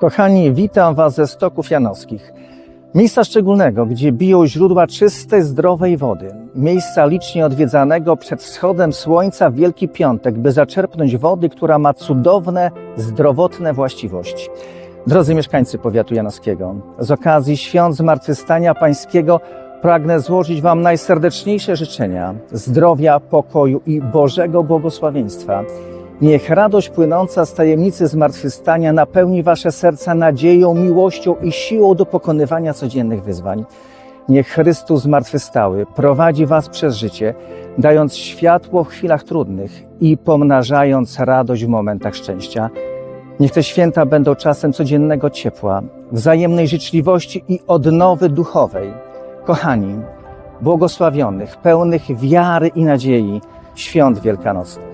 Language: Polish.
Kochani, witam Was ze Stoków Janowskich. Miejsca szczególnego, gdzie biją źródła czystej, zdrowej wody. Miejsca licznie odwiedzanego przed wschodem słońca w Wielki Piątek, by zaczerpnąć wody, która ma cudowne, zdrowotne właściwości. Drodzy mieszkańcy powiatu janowskiego, z okazji Świąt Zmartwychwstania Pańskiego pragnę złożyć Wam najserdeczniejsze życzenia zdrowia, pokoju i Bożego błogosławieństwa. Niech radość płynąca z tajemnicy zmartwychwstania napełni Wasze serca nadzieją, miłością i siłą do pokonywania codziennych wyzwań. Niech Chrystus zmartwychwstały prowadzi Was przez życie, dając światło w chwilach trudnych i pomnażając radość w momentach szczęścia. Niech te święta będą czasem codziennego ciepła, wzajemnej życzliwości i odnowy duchowej. Kochani, błogosławionych, pełnych wiary i nadziei świąt wielkanocnych.